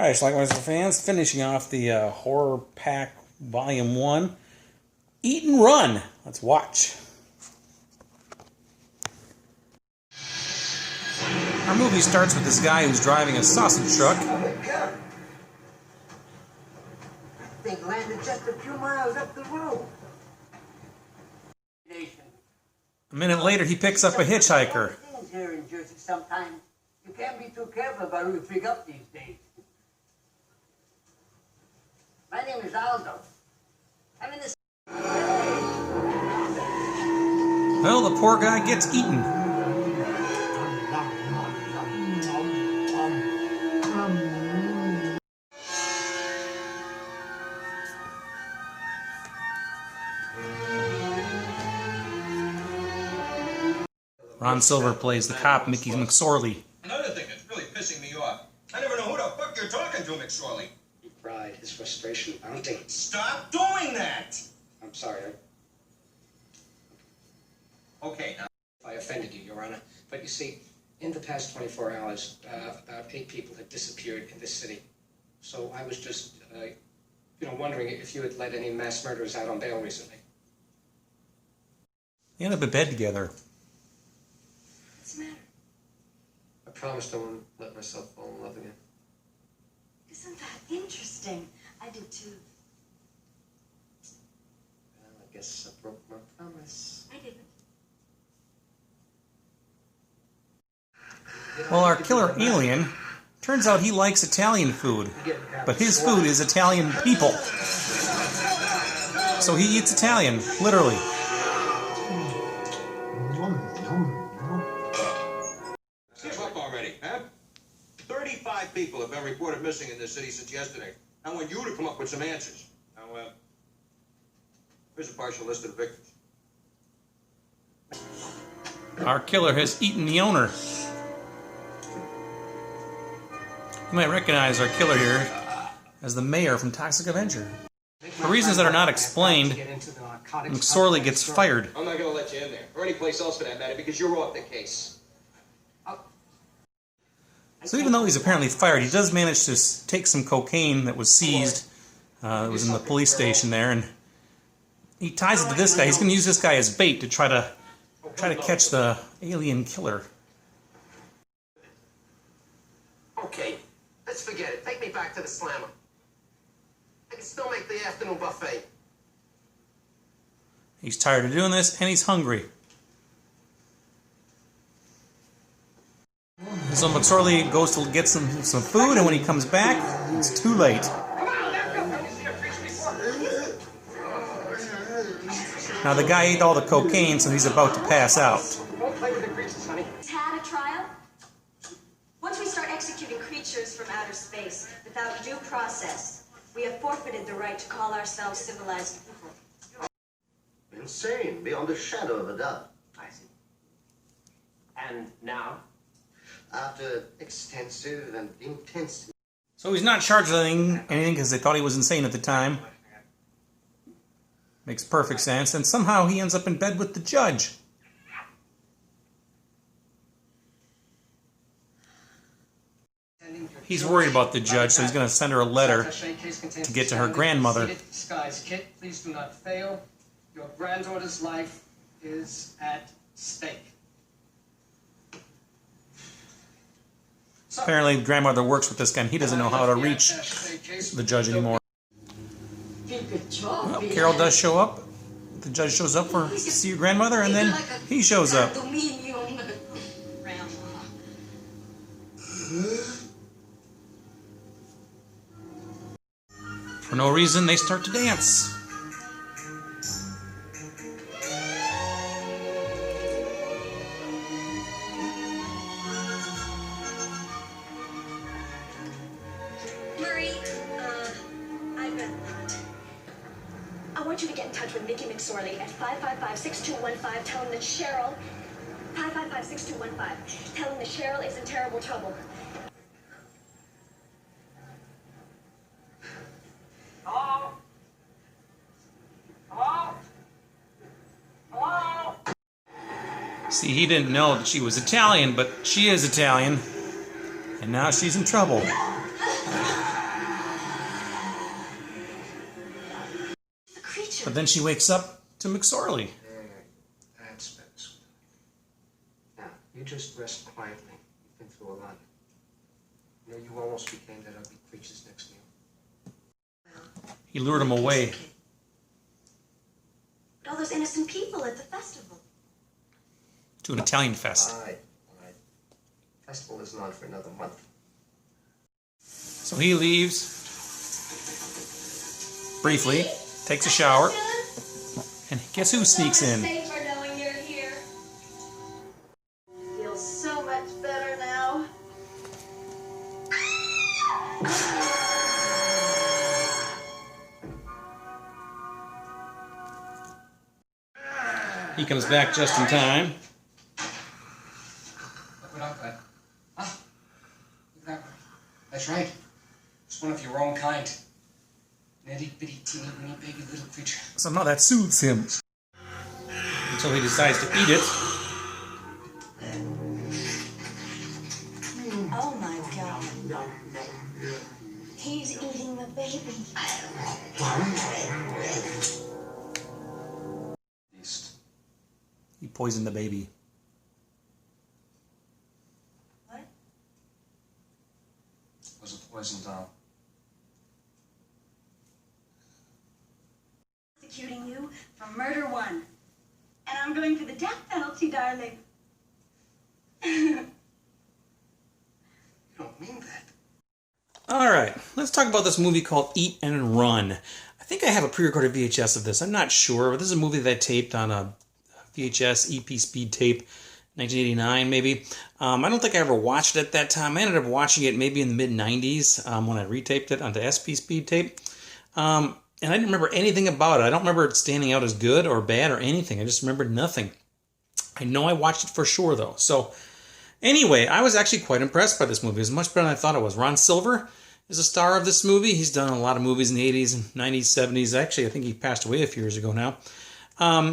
Alright, Schlockmeisters fans, finishing off the Horror Pack Volume 1. Eat and Run. Let's watch. Our movie starts with this guy who's driving a sausage truck. I think landed just a few miles up the road. A minute later, he picks up a hitchhiker. Here in Jersey, sometimes you can't be too careful about who you pick up these days. My name is Aldo. I'm in this. Well, the poor guy gets eaten. Ron Silver plays the cop, Mickey McSorley. Another thing that's really pissing me off. I never know who the fuck you're talking to, McSorley. His pride, his frustration, bounty. Stop doing that! I'm sorry. Okay, now. I offended you, Your Honor. But you see, in the past 24 hours, about 8 people have disappeared in this city. So I was just, wondering if you had let any mass murderers out on bail recently. They end up in bed together. What's the matter? I promised I wouldn't let myself fall in love again. Isn't that interesting? I did too. Well, I guess I broke my promise. I didn't. Well, our killer alien, turns out he likes Italian food, but his food is Italian people. So he eats Italian, literally. Give up already, huh? 35 people have been reported missing in this city since yesterday. I want you to come up with some answers. Now, here's a partial list of the victims. Our killer has eaten the owner. You might recognize our killer here as the mayor from Toxic Avenger. For reasons that are not explained, McSorley gets fired. I'm not going to let you in there, or any place else for that matter, because you're off the case. So even though he's apparently fired, he does manage to take some cocaine that was seized. It was in the police station there, and he ties it to this guy. He's going to use this guy as bait to try to catch the alien killer. Okay, let's forget it. Take me back to the slammer. I can still make the afternoon buffet. He's tired of doing this, and he's hungry. So McSorley goes to get some food, and when he comes back, it's too late. Now the guy ate all the cocaine, so he's about to pass out. Had a trial? Once we start executing creatures from outer space without due process, we have forfeited the right to call ourselves civilized people. Insane, beyond a shadow of a doubt. I see. And now? After extensive and intense... So he's not charged with anything because they thought he was insane at the time. Makes perfect sense. And somehow he ends up in bed with the judge. He's worried about the judge, so he's going to send her a letter to get to her grandmother. Disguise kit, please do not fail. Your granddaughter's life is at stake. Apparently, grandmother works with this guy, and he doesn't know how to reach the judge anymore. Well, Carol does show up. The judge shows up to see your grandmother, and then he shows up. For no reason, they start to dance. I want you to get in touch with Mickey McSorley at 555-6215. Tell him that Cheryl... 555-6215. Tell him that Cheryl is in terrible trouble. Hello? Hello? Hello? See, he didn't know that she was Italian, but she is Italian. And now she's in trouble. But then she wakes up to McSorley. That's better, sweetheart. Now, you just rest quietly. You've been through a lot. You know, you almost became that ugly creature's next meal. He lured him away. But all those innocent people at the festival. To an Italian fest. All right. Festival isn't on for another month. So he leaves briefly, takes a shower, and guess who sneaks in? Safer knowing you're here. Feels so much better now. He comes back just in time. Look what I've got. Huh? Look at that. That's right. It's one of your own kind. An itty-bitty, teeny-weeny, baby little creature. Somehow that soothes him. Until he decides to eat it. Oh my God. He's eating the baby. Beast. He poisoned the baby. What? It was a poison doll. Executing you for murder 1. And I'm going for the death penalty, darling. You don't mean that. Alright, let's talk about this movie called Eat and Run. I think I have a pre-recorded VHS of this. I'm not sure, but this is a movie that I taped on a VHS EP speed tape, 1989 maybe. I don't think I ever watched it at that time. I ended up watching it maybe in the mid-90s when I retaped it onto SP speed tape. And I didn't remember anything about it. I don't remember it standing out as good or bad or anything. I just remembered nothing. I know I watched it for sure, though. So, anyway, I was actually quite impressed by this movie. It was much better than I thought it was. Ron Silver is a star of this movie. He's done a lot of movies in the 80s and 90s, 70s. Actually, I think he passed away a few years ago now.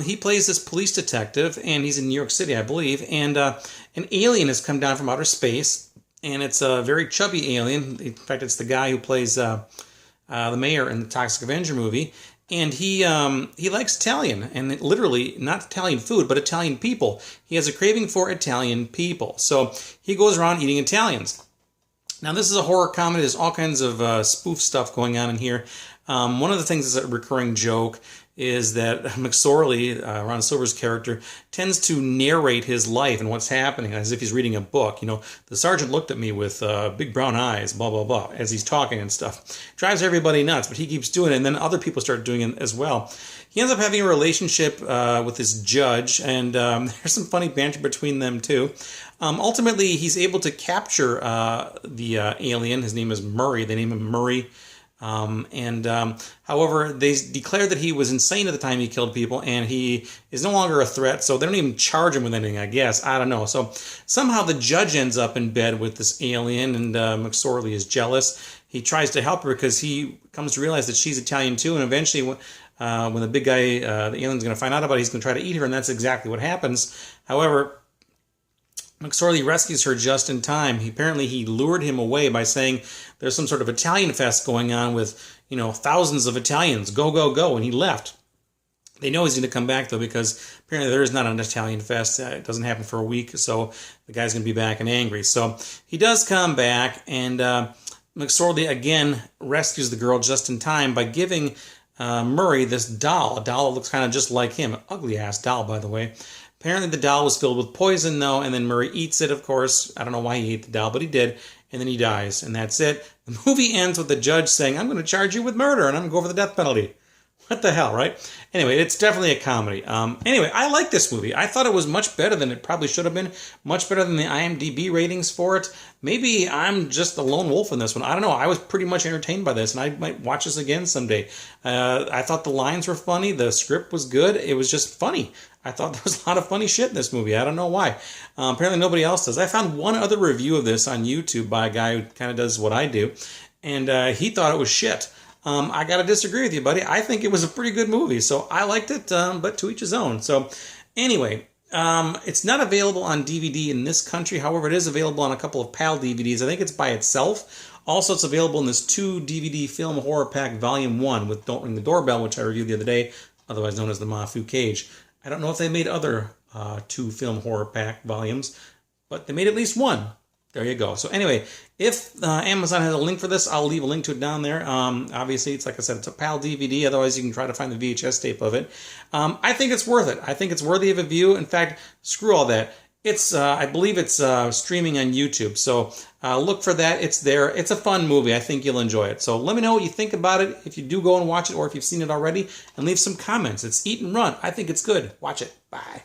He plays this police detective, and he's in New York City, I believe. And an alien has come down from outer space, and it's a very chubby alien. In fact, it's the guy who plays the mayor in the Toxic Avenger movie. And he likes Italian, and literally not Italian food, but Italian people. He has a craving for Italian people. So he goes around eating Italians. Now, this is a horror comedy. There's all kinds of spoof stuff going on in here. One of the things that's a recurring joke is that McSorley, Ron Silver's character, tends to narrate his life and what's happening as if he's reading a book. You know, the sergeant looked at me with big brown eyes, blah, blah, blah, as he's talking and stuff. Drives everybody nuts, but he keeps doing it, and then other people start doing it as well. He ends up having a relationship with this judge, and there's some funny banter between them, too. Ultimately, he's able to capture the alien. His name is Murray. They name him Murray. However, they declared that he was insane at the time he killed people, and he is no longer a threat, so they don't even charge him with anything, I guess. I don't know. So somehow the judge ends up in bed with this alien, and McSorley is jealous. He tries to help her because he comes to realize that she's Italian too, and eventually when the big guy, the alien's going to find out about it, he's going to try to eat her, and that's exactly what happens. However, McSorley rescues her just in time. Apparently he lured him away by saying there's some sort of Italian fest going on with, you know, thousands of Italians. Go, go, go. And he left. They know he's going to come back, though, because apparently there is not an Italian fest. It doesn't happen for a week, so the guy's going to be back and angry. So he does come back, and McSorley, again, rescues the girl just in time by giving Murray this doll. A doll that looks kind of just like him. An ugly-ass doll, by the way. Apparently the doll was filled with poison, though, and then Murray eats it, of course. I don't know why he ate the doll, but he did, and then he dies, and that's it. The movie ends with the judge saying, I'm going to charge you with murder, and I'm going to go for the death penalty. What the hell, right? Anyway, it's definitely a comedy. Anyway, I like this movie. I thought it was much better than it probably should have been, much better than the IMDb ratings for it. Maybe I'm just a lone wolf in this one. I don't know. I was pretty much entertained by this, and I might watch this again someday. I thought the lines were funny. The script was good. It was just funny. I thought there was a lot of funny shit in this movie. I don't know why. Apparently nobody else does. I found one other review of this on YouTube by a guy who kind of does what I do, and he thought it was shit. I got to disagree with you, buddy. I think it was a pretty good movie, so I liked it, but to each his own. So anyway, it's not available on DVD in this country. However, it is available on a couple of PAL DVDs. I think it's by itself. Also, it's available in this 2 DVD film horror pack volume 1 with Don't Ring the Doorbell, which I reviewed the other day. otherwise known as the Mafu Cage. I don't know if they made other 2 film horror pack volumes, but they made at least one. There you go. So anyway, if Amazon has a link for this, I'll leave a link to it down there. Obviously, it's like I said, it's a PAL DVD. Otherwise, you can try to find the VHS tape of it. I think it's worth it. I think it's worthy of a view. In fact, screw all that. It's I believe it's streaming on YouTube. So look for that. It's there. It's a fun movie. I think you'll enjoy it. So let me know what you think about it if you do go and watch it or if you've seen it already. And leave some comments. It's Eat and Run. I think it's good. Watch it. Bye.